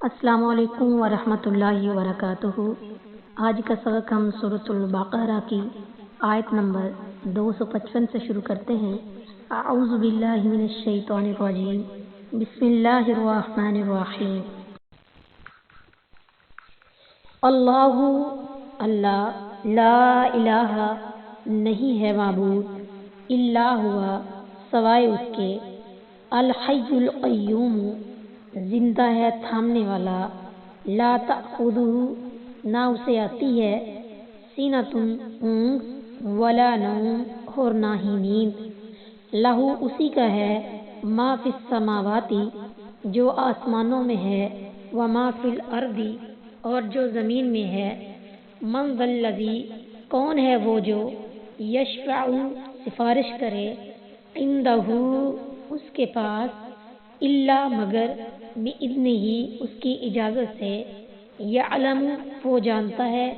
السلام علیکم ورحمۃ اللہ وبرکاتہ۔ آج کا سبق ہم سورۃ البقرہ کی آیت نمبر 255 سے شروع کرتے ہیں۔ اعوذ باللہ من الشیطان الرجیم، بسم اللہ الرحمن الرحیم۔ اللہ لا الہ نہیں ہے معبود الا ہوا سوائے اس کے، الحی القیوم زندہ ہے تھامنے والا، لا تأخذہ نہ اسے آتی ہے، سینۃ اونگ، ولا نوم اور نہ ہی نیند، لہو اسی کا ہے، ما فی السماوات جو آسمانوں میں ہے، وما فی الارض اور جو زمین میں ہے، من ذا الذی کون ہے وہ جو، یشفع سفارش کرے، عندہ اس کے پاس، الا مگر، بإذنہ اس کی اجازت سے، یعلم وہ جانتا ہے،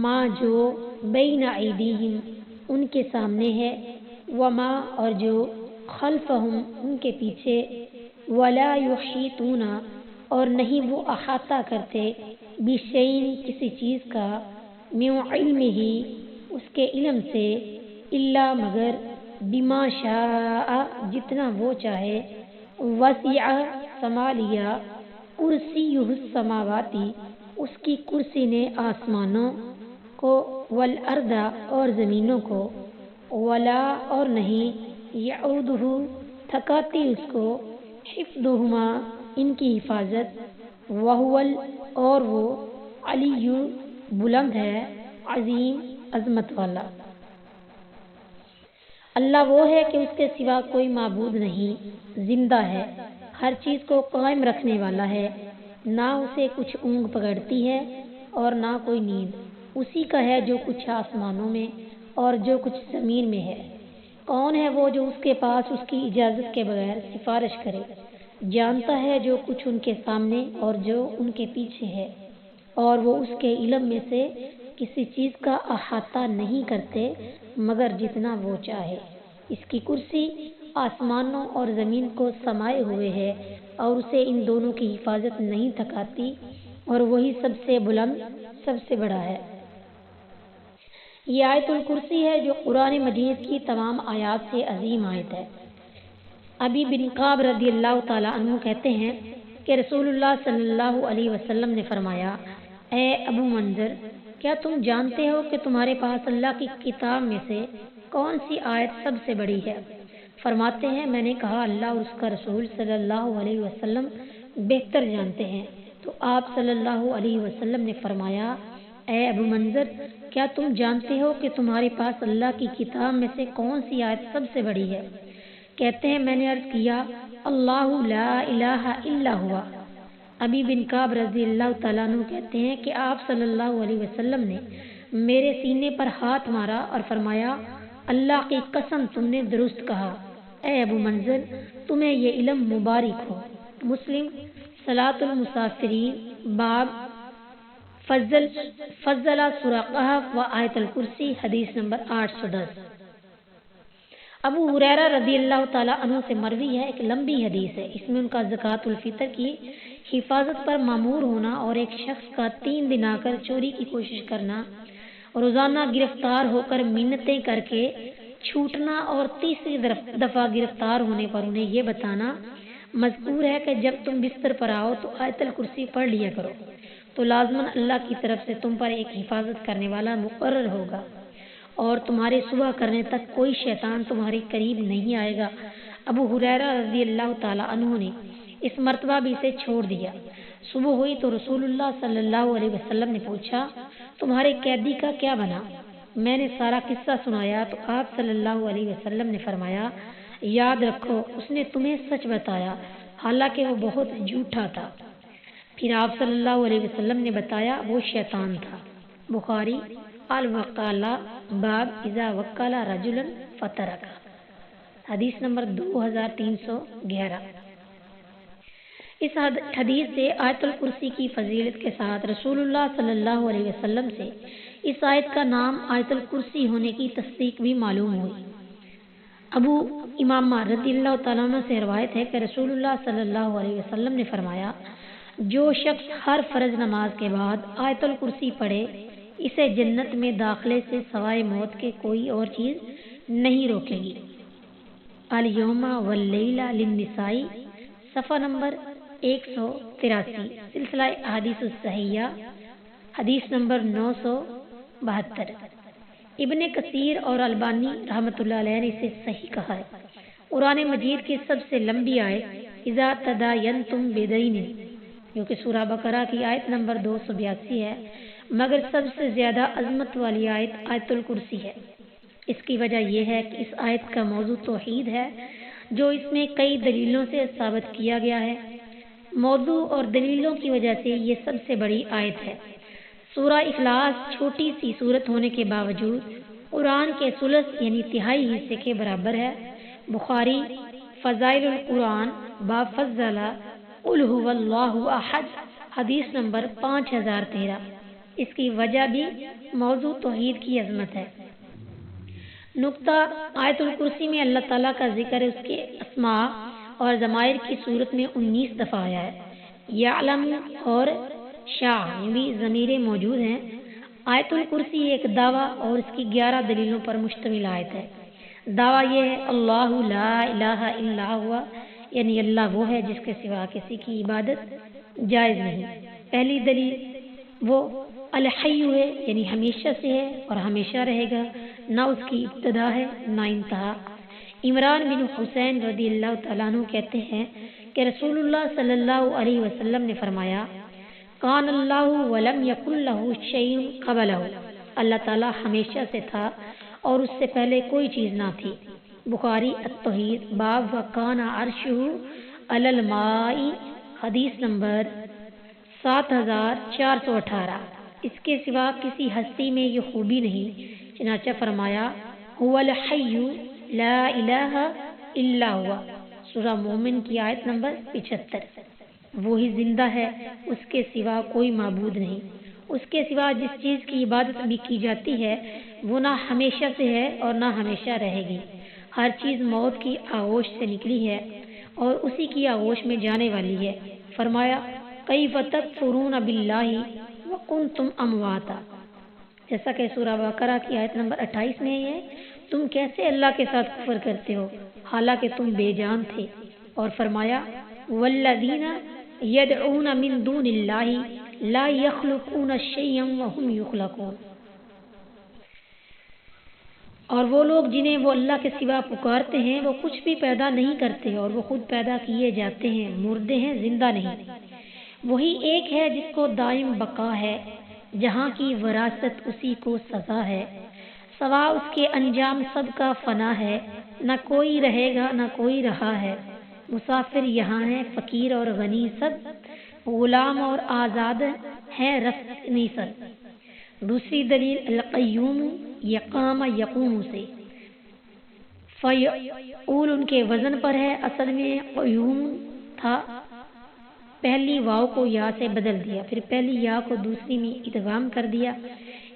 ما جو بین ایدیہم ان کے سامنے ہے، وما اور جو خلفہم ان کے پیچھے، ولا یحیطون اور نہیں وہ احاطہ کرتے، بشیء کسی چیز کا، من علمہ اس کے علم سے، الا مگر، بما شاء جتنا وہ چاہے، وسع سما لیا، کرسیہ السماوات اس کی کرسی نے آسمانوں کو، والارض اور زمینوں کو، ولا اور نہیں، یعودہ تھکاتی اس کو، حفظہما ان کی حفاظت، وہو اور وہ، علی بلند ہے، عظیم عظمت والا۔ اللہ وہ ہے کہ اس کے سوا کوئی معبود نہیں، زندہ ہے، ہر چیز کو قائم رکھنے والا ہے، نہ اسے کچھ اونگ پکڑتی ہے اور نہ کوئی نیند، اسی کا ہے جو کچھ آسمانوں میں اور جو کچھ زمین میں ہے۔ کون ہے وہ جو اس کے پاس اس کی اجازت کے بغیر سفارش کرے، جانتا ہے جو کچھ ان کے سامنے اور جو ان کے پیچھے ہے، اور وہ اس کے علم میں سے کسی چیز کا احاطہ نہیں کرتے مگر جتنا وہ چاہے۔ اس کی کرسی آسمانوں اور زمین کو سمائے ہوئے ہے، اور اسے ان دونوں کی حفاظت نہیں تھکاتی، اور وہی سب سے بلند سب سے بڑا ہے۔ یہ آیت الکرسی ہے جو قرآن مجید کی تمام آیات سے عظیم آیت ہے۔ ابی بن کعب رضی اللہ تعالیٰ عنہ کہتے ہیں کہ رسول اللہ صلی اللہ علیہ وسلم نے فرمایا، اے ابو منذر، کیا تم جانتے ہو کہ تمہارے پاس اللہ کی کتاب میں سے کون سی آیت سب سے بڑی ہے؟ فرماتے ہیں، میں نے کہا، اللہ اور اس کا رسول صلی اللہ علیہ وسلم بہتر جانتے ہیں۔ تو آپ صلی اللہ علیہ وسلم نے فرمایا، اے ابو منذر، کیا تم جانتے ہو کہ تمہارے پاس اللہ کی کتاب میں سے کون سی آیت سب سے بڑی ہے؟ کہتے ہیں، میں نے عرض کیا، اللہ لا الہ الا ہوا۔ ابی بن کعب رضی اللہ تعالیٰ عنہ کہتے ہیں کہ آپ صلی اللہ علیہ وسلم نے میرے سینے پر ہاتھ مارا اور فرمایا، اللہ کی قسم تم نے درست کہا، اے ابو منذر، تمہیں یہ علم مبارک ہو۔ مسلم صلاۃ المسافرین، باب فضل سورۃ و آیت الکرسی، حدیث نمبر 810۔ ابو ہریرہ رضی اللہ تعالیٰ عنہ سے مروی ہے، ایک لمبی حدیث ہے، اس میں ان کا زکوٰۃ الفطر کی حفاظت پر مامور ہونا، اور ایک شخص کا 3 دن آ کر چوری کی کوشش کرنا، روزانہ گرفتار ہو کر منتیں کر کے چھوٹنا، اور تیسری دفعہ گرفتار ہونے پر انہیں یہ بتانا مذکور ہے کہ جب تم بستر پر آؤ تو آیت الکرسی پڑھ لیا کرو، تو لازماً اللہ کی طرف سے تم پر ایک حفاظت کرنے والا مقرر ہوگا، اور تمہارے صبح کرنے تک کوئی شیطان تمہارے قریب نہیں آئے گا۔ ابو ہریرہ رضی اللہ تعالیٰ عنہ نے اس مرتبہ بھی اسے چھوڑ دیا۔ صبح ہوئی تو رسول اللہ صلی اللہ علیہ وسلم نے پوچھا، تمہارے قیدی کا کیا بنا؟ میں نے سارا قصہ سنایا تو آپ صلی اللہ علیہ وسلم نے فرمایا، یاد رکھو، اس نے تمہیں سچ بتایا، حالانکہ وہ بہت جھوٹا تھا۔ پھر آپ صلی اللہ علیہ وسلم نے بتایا وہ شیطان تھا۔ بخاری الوکالہ، باب اذا وکل رجلا فترک، حدیث نمبر 2311۔ اس حدیث سے آیت الکرسی کی فضیلت کے ساتھ رسول اللہ صلی اللہ علیہ وسلم سے اس آیت کا نام آیت الکرسی ہونے کی تصدیق بھی معلوم ہوئی۔ ابو امامہ رضی اللہ تعالیٰ عنہ سے روایت ہے کہ رسول اللہ صلی اللہ علیہ وسلم نے فرمایا، جو شخص ہر فرض نماز کے بعد آیت الکرسی پڑھے اسے جنت میں داخلے سے سوائے موت کے کوئی اور چیز نہیں روکے گی۔ الیوم واللیلہ للنساء، صفحہ نمبر 183، سلسلہ احادیث الصحیحہ، حدیث نمبر 972۔ ابن کثیر اور البانی رحمۃ اللہ علیہ نے اسے صحیح کہا ہے۔ قرآن مجید کی سب سے لمبی آیت اذا تداینتم بدین، جو کہ سورہ بقرہ کی آیت نمبر 282 ہے، مگر سب سے زیادہ عظمت والی آیت آیت الکرسی ہے۔ اس کی وجہ یہ ہے کہ اس آیت کا موضوع توحید ہے، جو اس میں کئی دلیلوں سے ثابت کیا گیا ہے۔ موضوع اور دلیلوں کی وجہ سے یہ سب سے بڑی آیت ہے۔ سورہ اخلاص چھوٹی سی صورت ہونے کے باوجود قرآن کے ثلث یعنی تہائی حصے کے برابر ہے۔ بخاری فضائل القرآن باب فضل قل هو اللہ احد، حدیث نمبر 5013۔ اس کی وجہ بھی موضوع توحید کی عظمت ہے۔ نقطہ، آیت الکرسی میں اللہ تعالیٰ کا ذکر اس کے اسماء اور ضمائر کی صورت میں 19 دفعہ آیا ہے۔ یعلم اور شاء بھی ضمیریں موجود ہیں۔ آیت الکرسی ایک دعویٰ اور اس کی 11 دلیلوں پر مشتمل آیت ہے۔ دعویٰ یہ ہے اللہ لا الہ الا ہوا، یعنی اللہ وہ ہے جس کے سوا کسی کی عبادت جائز نہیں۔ پہلی دلیل وہ الحی ہے، یعنی ہمیشہ سے ہے اور ہمیشہ رہے گا، نہ اس کی ابتدا ہے نہ انتہا۔ عمران بن حسین رضی اللہ تعالیٰ عنہ کہتے ہیں کہ رسول اللہ صلی اللہ علیہ وسلم نے فرمایا کان اللہ ولم یکن لہ شیء قبلہ، اللہ تعالیٰ ہمیشہ سے تھا اور اس سے پہلے کوئی چیز نہ تھی۔ بخاری التوحید باب وکان عرشہ علی الماء، حدیث نمبر 7418۔ اس کے سوا کسی ہستی میں یہ خوبی نہیں، چنانچہ فرمایا هو الحی لا الہ الا ہوا، سورہ مومن کی آیت نمبر 75۔ وہی زندہ ہے، اس کے سوا کوئی معبود نہیں۔ اس کے سوا جس چیز کی عبادت بھی کی جاتی ہے وہ نہ ہمیشہ سے ہے اور نہ ہمیشہ رہے گی۔ ہر چیز موت کی آغوش سے نکلی ہے اور اسی کی آغوش میں جانے والی ہے۔ فرمایا کیف تکفرون باللہ وکنتم امواتا، جیسا کہ سورہ بقرہ کی آیت نمبر 28 میں ہے، تم کیسے اللہ کے ساتھ کفر کرتے ہو حالانکہ تم بے جان تھے۔ اور فرمایا والذین یدعون من دون اللہ لا یخلقون شیئا وهم یخلقون، اور وہ لوگ جنہیں وہ اللہ کے سوا پکارتے ہیں وہ کچھ بھی پیدا نہیں کرتے اور وہ خود پیدا کیے جاتے ہیں، مردے ہیں، زندہ نہیں۔ وہی ایک ہے جس کو دائم بقا ہے، جہاں کی وراثت اسی کو سزا ہے، سوا اس کے انجام سب کا فنا ہے، نہ کوئی رہے گا نہ کوئی رہا ہے۔ مسافر یہاں ہیں، فقیر اور غنی سب، غلام اور آزاد ہیں، رفت سب۔ دوسری دلیل القیوم یقام یقوم سے، فیعول ان کے وزن پر ہے، اصل میں قیوم تھا، پہلی واو کو یا سے بدل دیا، پھر پہلی یا کو دوسری میں ادغام کر دیا۔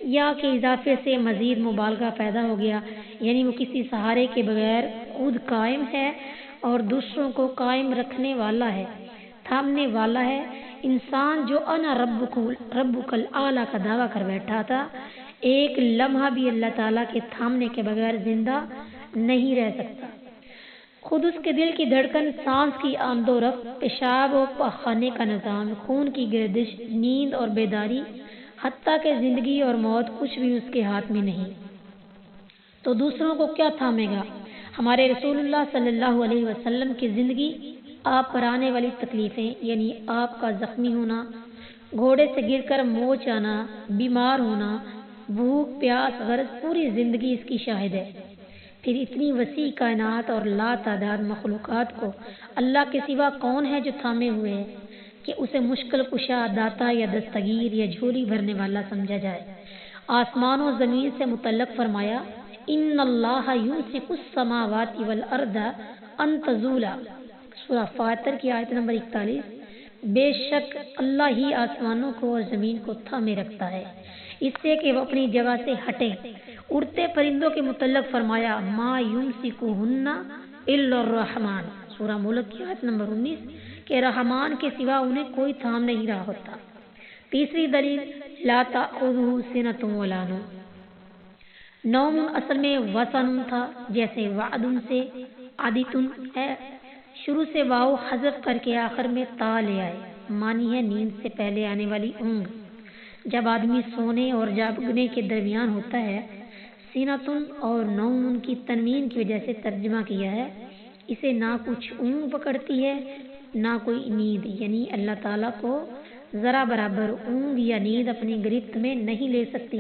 یا کے اضافے سے مزید مبالغہ پیدا ہو گیا، یعنی وہ کسی سہارے کے بغیر خود قائم ہے اور دوسروں کو قائم رکھنے والا ہے، تھامنے والا ہے۔ انسان جو انا ربک الاعلی کا دعویٰ کر بیٹھا تھا، ایک لمحہ بھی اللہ تعالیٰ کے تھامنے کے بغیر زندہ نہیں رہ سکتا۔ خود اس کے دل کی دھڑکن، سانس کی آمد و رفت، پیشاب و پاخانے کا نظام، خون کی گردش، نیند اور بیداری، حتیٰ کہ زندگی اور موت کچھ بھی اس کے ہاتھ میں نہیں، تو دوسروں کو کیا تھامے گا؟ ہمارے رسول اللہ صلی اللہ علیہ وسلم کی زندگی، آپ پر آنے والی تکلیفیں، یعنی آپ کا زخمی ہونا، گھوڑے سے گر کر موچ آنا، بیمار ہونا، بھوک پیاس غرض پوری زندگی اس کی شاہد ہے۔ پھر اتنی وسیع کائنات اور لا تعداد مخلوقات کو اللہ کے سوا کون ہے جو تھامے ہوئے ہے کہ اسے مشکل کشا، داتا یا دستگیر یا جھولی بھرنے والا سمجھا جائے؟ آسمان و زمین سے متعلق فرمایا ان اللہ یمسک السماوات والارض ان تزولا، سورہ فاتر کی آیت نمبر 41۔ بے شک اللہ ہی آسمانوں کو اور زمین کو تھامے رکھتا ہے اس سے کہ وہ اپنی جگہ سے ہٹے۔ اڑتے پرندوں کے متعلق فرمایا ما یمسکہن الا الرحمن، سورہ ملک کی آیت نمبر 19، کہ کہ رحمان کے سوا انہیں کوئی تھام نہیں رہا ہوتا۔ تیسری دلیل لا تأخذہ سنۃ ولا نوم، نوم اصل میں وسن تھا، جیسے وعدن سے عادتن ہے، شروع سے واو حذف کر کے آخر میں تا لے آئے، معنی ہے نیند سے پہلے آنے والی اونگ۔ جب آدمی سونے اور جاگنے کے درمیان ہوتا ہے، سینتن اور نوم کی تنوین کی وجہ سے ترجمہ کیا ہے، اسے نہ کچھ اونگ پکڑتی ہے نہ کوئی نیند، یعنی اللہ تعالیٰ کو ذرا برابر اونگ یا نیند اپنی گرفت میں نہیں لے سکتی۔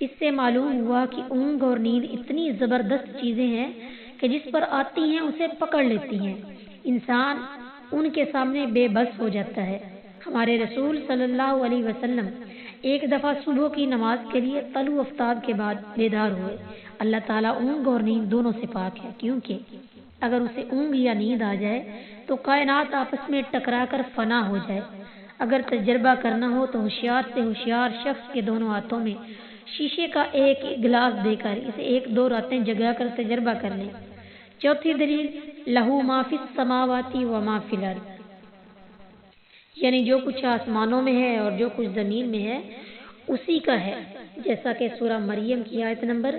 اس سے معلوم ہوا کہ اونگ اور نیند اتنی زبردست چیزیں ہیں کہ جس پر آتی ہیں اسے پکڑ لیتی ہیں، انسان ان کے سامنے بے بس ہو جاتا ہے۔ ہمارے رسول صلی اللہ علیہ وسلم ایک دفعہ صبح کی نماز کے لیے طلوع آفتاب کے بعد بیدار ہوئے۔ اللہ تعالیٰ اونگ اور نیند دونوں سے پاک ہے، کیونکہ اگر اسے اونگ یا نیند آ جائے تو کائنات آپس میں ٹکرا کر فنا ہو جائے۔ اگر تجربہ کرنا ہو تو ہوشیار سے ہوشیار شخص کے دونوں ہاتھوں میں شیشے کا ایک گلاس دے کر اسے 1-2 راتیں جگا کر تجربہ کر لیں۔ چوتھی دلیل لہو ما فی السماوات و ما فی الارض، یعنی جو کچھ آسمانوں میں ہے اور جو کچھ زمین میں ہے اسی کا ہے، جیسا کہ سورہ مریم کی آیت نمبر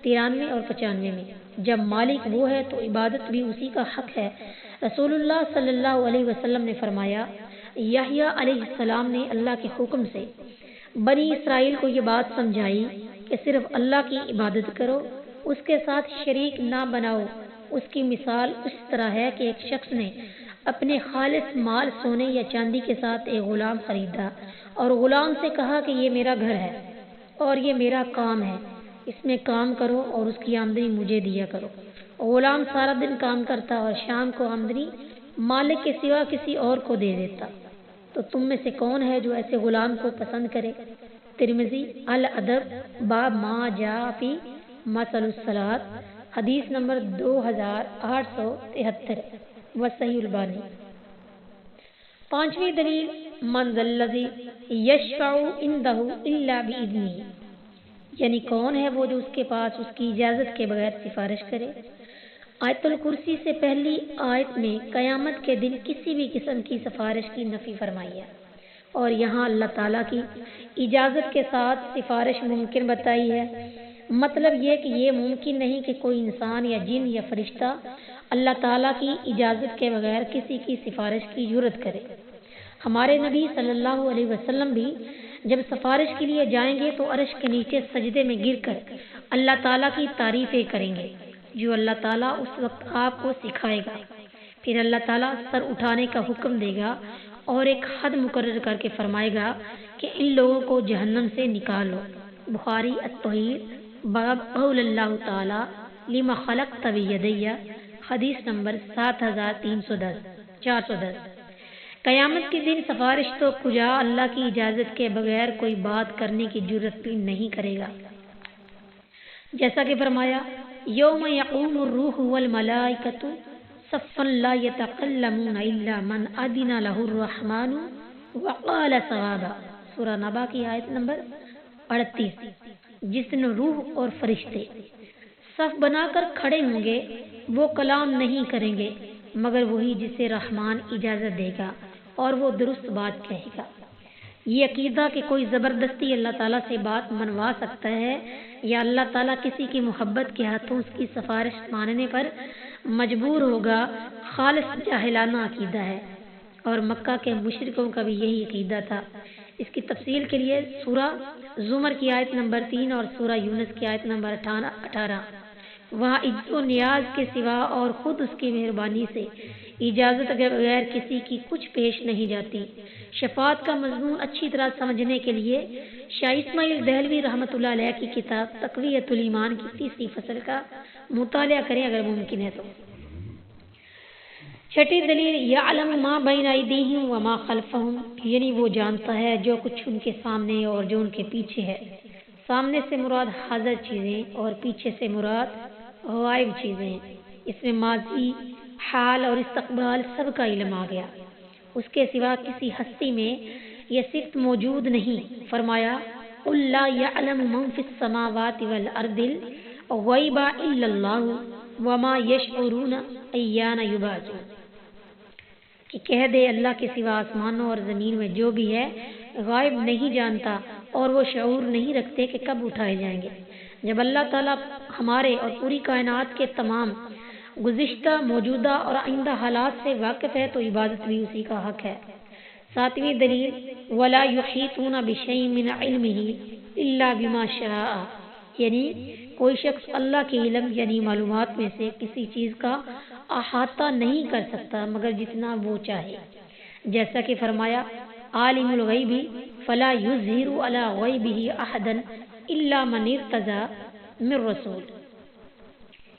93 اور 95 میں۔ جب مالک وہ ہے تو عبادت بھی اسی کا حق ہے۔ رسول اللہ صلی اللہ علیہ وسلم نے فرمایا، یحییٰ علیہ السلام نے اللہ کے حکم سے بنی اسرائیل کو یہ بات سمجھائی کہ صرف اللہ کی عبادت کرو، اس کے ساتھ شریک نہ بناؤ۔ اس کی مثال اس طرح ہے کہ ایک شخص نے اپنے خالص مال سونے یا چاندی کے ساتھ ایک غلام خریدا اور غلام سے کہا کہ یہ میرا گھر ہے اور یہ میرا کام ہے، اس میں کام کرو اور اس کی آمدنی مجھے دیا کرو۔ غلام سارا دن کام کرتا اور شام کو آمدنی مالک کے سوا کسی اور کو دے دیتا، تو تم میں سے کون ہے جو ایسے غلام کو پسند کرے؟ ترمذی الادب باب ما جاء فی مثل الصلاۃ، حدیث نمبر 2873 وصحیح البانی۔ پانچویں دلیل من ذا الذی یشفع عندہ الا باذنہ، یعنی کون ہے وہ جو اس کے پاس اس کی اجازت کے بغیر سفارش کرے۔ آیت الکرسی سے پہلی آیت میں قیامت کے دن کسی بھی قسم کی سفارش کی نفی فرمائی ہے، اور یہاں اللہ تعالیٰ کی اجازت کے ساتھ سفارش ممکن بتائی ہے۔ مطلب یہ کہ یہ ممکن نہیں کہ کوئی انسان یا جن یا فرشتہ اللہ تعالیٰ کی اجازت کے بغیر کسی کی سفارش کی جرات کرے۔ ہمارے نبی صلی اللہ علیہ وسلم بھی جب سفارش کے لیے جائیں گے تو عرش کے نیچے سجدے میں گر کر اللہ تعالیٰ کی تعریفیں کریں گے، جو اللہ تعالیٰ اس وقت آپ کو سکھائے گا۔ پھر اللہ تعالیٰ سر اٹھانے کا حکم دے گا اور ایک حد مقرر کر کے فرمائے گا کہ ان لوگوں کو جہنم سے نکالو۔ بخاری التوحید باب قول اللہ تعالیٰ لما خلقت بیدی، حدیث نمبر 410۔ قیامت کے دن سفارش تو کجا اللہ کی اجازت کے بغیر کوئی بات کرنے کی جرات بھی نہیں کرے گا، جیسا کہ فرمایا یوم یقوم الروح والملائکۃ صفا لا یتکلمون الا من اذن له الرحمن وقال صوابا، سورہ نبا کی آیت نمبر 38۔ جس دن روح اور فرشتے صف بنا کر کھڑے ہوں گے وہ کلام نہیں کریں گے مگر وہی جسے رحمان اجازت دے گا اور وہ درست بات کہے گا۔ یہ عقیدہ کہ کوئی زبردستی اللہ تعالیٰ سے بات منوا سکتا ہے یا اللہ تعالیٰ کسی کی محبت کے ہاتھوں اس کی سفارش ماننے پر مجبور ہوگا، خالص جاہلانہ عقیدہ ہے، اور مکہ کے مشرکوں کا بھی یہی عقیدہ تھا۔ اس کی تفصیل کے لیے سورہ زمر کی آیت نمبر 3 اور سورہ یونس کی آیت نمبر 18۔ وہاں عجز و نیاز کے سوا اور خود اس کی مہربانی سے اجازت کے بغیر کسی کی کچھ پیش نہیں جاتی۔ شفاعت کا مضمون اچھی طرح سمجھنے کے لیے شاہ اسماعیل دہلوی رحمۃ اللہ علیہ کی کتاب تقویۃ الایمان کی 3 فصل کا مطالعہ کریں اگر ممکن ہے تو۔ چھٹی دلیل یعلم ما بین ایدیہم وما خلفہم، یعنی وہ جانتا ہے جو کچھ ان کے سامنے اور جو ان کے پیچھے ہے۔ سامنے سے مراد حاضر چیزیں اور پیچھے سے مراد غائب چیزیں۔ اس میں ماضی، حال اور استقبال سب کا علم آ گیا، اس کے سوا کسی ہستی میں یہ صفت موجود نہیں۔ فرمایا قل لا یعلم من فی السماوات والارض الغیب الا اللہ وما یشعرون ایان یبعثون۔ کہ کہہ دے اللہ کے سوا آسمانوں اور زمین میں جو بھی ہے غائب نہیں جانتا اور وہ شعور نہیں رکھتے کہ کب اٹھائے جائیں گے۔ جب اللہ تعالیٰ ہمارے اور پوری کائنات کے تمام گزشتہ، موجودہ اور آئندہ حالات سے واقف ہے تو عبادت بھی اسی کا حق ہے۔ ساتویں دلیل وَلَا يُحِيطُونَ بِشَيْءٍ مِّنْ عِلْمِهِ إِلَّا بِمَا شَاءَ، یعنی کوئی شخص اللہ کے علم یعنی معلومات میں سے کسی چیز کا احاطہ نہیں کر سکتا مگر جتنا وہ چاہے، جیسا کہ فرمایا عالم الغیب فلا یظہر علی غیبہ احدا الا من ارتضی من رسول،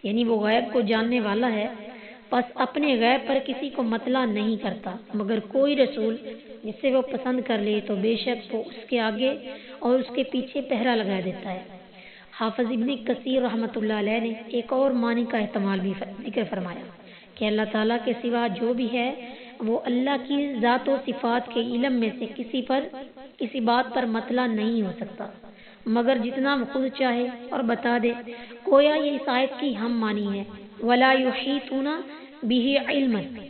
یعنی وہ غیب کو جاننے والا ہے پس اپنے غیب پر کسی کو مطلع نہیں کرتا مگر کوئی رسول جس سے وہ پسند کر لے تو بے شک وہ اس کے آگے اور اس کے پیچھے پہرا لگا دیتا ہے۔ حافظ ابن کثیر رحمۃ اللہ علیہ نے ایک اور معنی کا احتمال بھی ذکر فرمایا کہ اللہ تعالیٰ کے سوا جو بھی ہے وہ اللہ کی ذات و صفات کے علم میں سے کسی بات پر مطلع نہیں ہو سکتا مگر جتنا وہ خود چاہے اور بتا دے۔ گویا یہ اس آیت کی ہم معنی ہے وَلَا يُحِيطُونَ بِهِ عِلْمًا،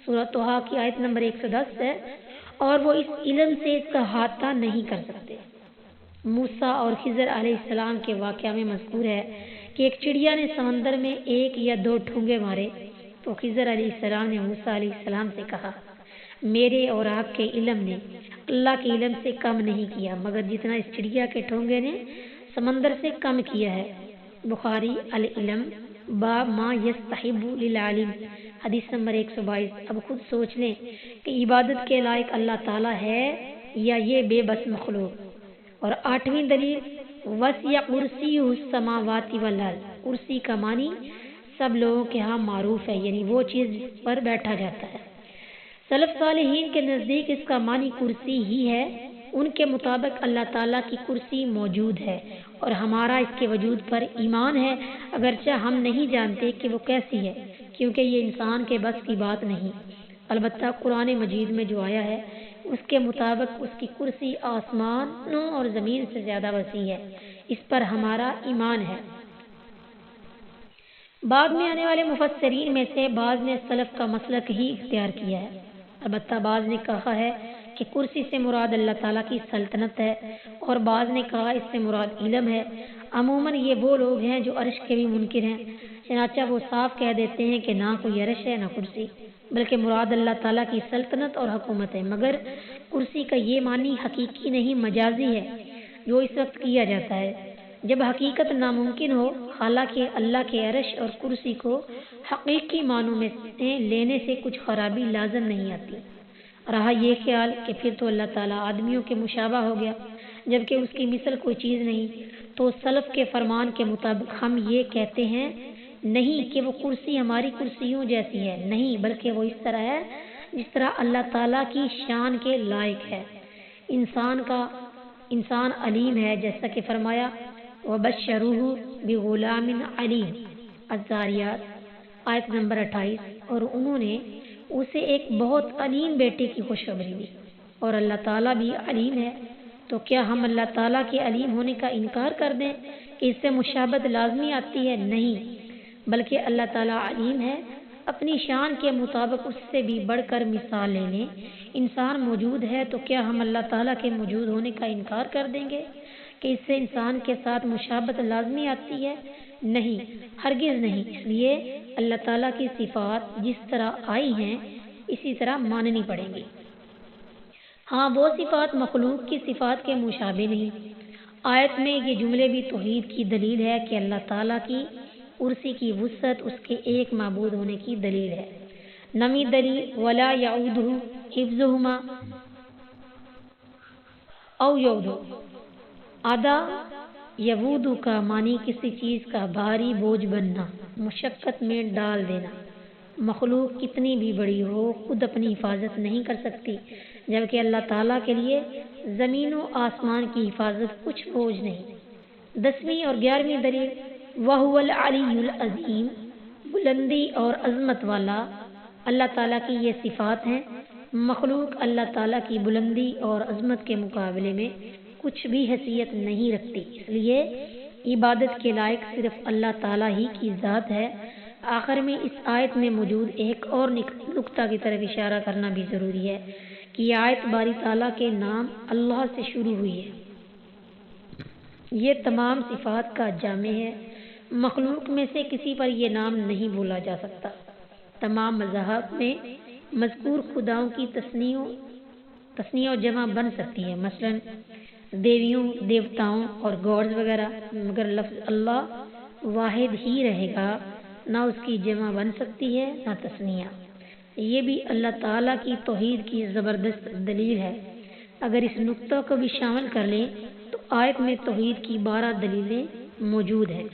سورۃ طٰہٰ کی آیت نمبر 110 ہے، اور وہ اس علم سے اس کا احاطہ نہیں کر سکتے۔ موسیٰ اور خضر علیہ السلام کے واقعہ میں مذکور ہے کہ ایک چڑیا نے سمندر میں 1 یا 2 ٹھونگے مارے تو خضر علیہ السلام نے موسیٰ علیہ السلام سے کہا میرے اور آپ کے علم نے اللہ کے علم سے کم نہیں کیا مگر جتنا اس چڑیا کے ٹھونگے نے سمندر سے کم کیا ہے۔ بخاری العلم باب ما یستحب للعالم، حدیث نمبر 122۔ اب خود سوچ لیں کہ عبادت کے لائق اللہ تعالیٰ ہے یا یہ بے بس مخلوق۔ اور 8ویں دلیل وسع کرسیہ السماوات والارض، کرسی کا معنی سب لوگوں کے ہاں معروف ہے یعنی وہ چیز جس پر بیٹھا جاتا ہے۔ سلف صالحین کے نزدیک اس کا معنی کرسی ہی ہے۔ ان کے مطابق اللہ تعالیٰ کی کرسی موجود ہے اور ہمارا اس کے وجود پر ایمان ہے اگرچہ ہم نہیں جانتے کہ وہ کیسی ہے کیونکہ یہ انسان کے بس کی بات نہیں، البتہ قرآن مجید میں جو آیا ہے اس کے مطابق اس کی کرسی آسمانوں اور زمین سے زیادہ وسیع ہے، اس پر ہمارا ایمان ہے۔ بعد میں آنے والے مفسرین میں سے بعض نے سلف کا مسلک ہی اختیار کیا ہے، البتہ بعض نے کہا ہے کہ کرسی سے مراد اللہ تعالیٰ کی سلطنت ہے اور بعض نے کہا اس سے مراد علم ہے۔ عموماً یہ وہ لوگ ہیں جو عرش کے بھی منکر ہیں، چنانچہ وہ صاف کہہ دیتے ہیں کہ نہ کوئی عرش ہے نہ کرسی بلکہ مراد اللہ تعالیٰ کی سلطنت اور حکومت ہے، مگر کرسی کا یہ معنی حقیقی نہیں مجازی ہے جو اس وقت کیا جاتا ہے جب حقیقت ناممکن ہو، حالانکہ اللہ کے عرش اور کرسی کو حقیقی معنوں میں لینے سے کچھ خرابی لازم نہیں آتی۔ رہا یہ خیال کہ پھر تو اللہ تعالیٰ آدمیوں کے مشابہ ہو گیا جبکہ اس کی مثل کوئی چیز نہیں، تو سلف کے فرمان کے مطابق ہم یہ کہتے ہیں نہیں کہ وہ کرسی ہماری کرسیوں جیسی ہے، نہیں بلکہ وہ اس طرح ہے جس طرح اللہ تعالیٰ کی شان کے لائق ہے۔ انسان علیم ہے جیسا کہ فرمایا وَبَشَّرُوهُ بِغُلَامٍ عَلِيمٍ الذاریات آیت نمبر 28، اور انہوں نے اسے ایک بہت علیم بیٹے کی خوشخبری دی، اور اللہ تعالیٰ بھی علیم ہے۔ تو کیا ہم اللہ تعالیٰ کے علیم ہونے کا انکار کر دیں کہ اس سے مشابہت لازمی آتی ہے؟ نہیں، بلکہ اللہ تعالیٰ علیم ہے، اپنی شان کے مطابق اس سے بھی بڑھ کر مثال لے لیں۔ انسان موجود ہے تو کیا ہم اللہ تعالیٰ کے موجود ہونے کا انکار کر دیں گے کہ اس سے انسان کے ساتھ مشابہت لازمی آتی ہے؟ نہیں، ہرگز نہیں۔ اس لیے اللہ تعالیٰ کی صفات جس طرح آئی ہیں اسی طرح ماننی پڑیں گی۔ ہاں، وہ صفات مخلوق کی صفات کے مشابہ نہیں۔ آیت میں یہ جملے بھی توحید کی دلیل ہے کہ اللہ تعالیٰ کی کرسی کی وسعت اس کے ایک معبود ہونے کی دلیل ہے۔ 9ویں دلیل وَلَا يَعُودُهُ حِفْظُهُمَا او یعودُ، ادا یعود کا معنی کسی چیز کا بھاری بوجھ بننا، مشقت میں ڈال دینا۔ مخلوق کتنی بھی بڑی ہو خود اپنی حفاظت نہیں کر سکتی جبکہ اللہ تعالیٰ کے لیے زمین و آسمان کی حفاظت کچھ بوجھ نہیں۔ 10ویں اور 11ویں دلیل وَهُوَ الْعَلِيُّ الْعَظِيمُ، بلندی اور عظمت والا اللہ تعالیٰ کی یہ صفات ہیں۔ مخلوق اللہ تعالیٰ کی بلندی اور عظمت کے مقابلے میں کچھ بھی حیثیت نہیں رکھتی، اس لیے عبادت کے لائق صرف اللہ تعالیٰ ہی کی ذات ہے۔ آخر میں اس آیت میں موجود ایک اور نقطہ کی طرف اشارہ کرنا بھی ضروری ہے کہ یہ آیت باری تعالیٰ کے نام اللہ سے شروع ہوئی ہے۔ یہ تمام صفات کا جامع ہے، مخلوق میں سے کسی پر یہ نام نہیں بولا جا سکتا۔ تمام مذاہب میں مذکور خداؤں کی تثنیہ و جمع بن سکتی ہے، مثلا دیویوں، دیوتاؤں اور گاڈز وغیرہ، مگر لفظ اللہ واحد ہی رہے گا، نہ اس کی جمع بن سکتی ہے نہ تثنیہ۔ یہ بھی اللہ تعالیٰ کی توحید کی زبردست دلیل ہے۔ اگر اس نقطہ کو بھی شامل کر لیں تو آیت میں توحید کی 12 دلیلیں موجود ہیں۔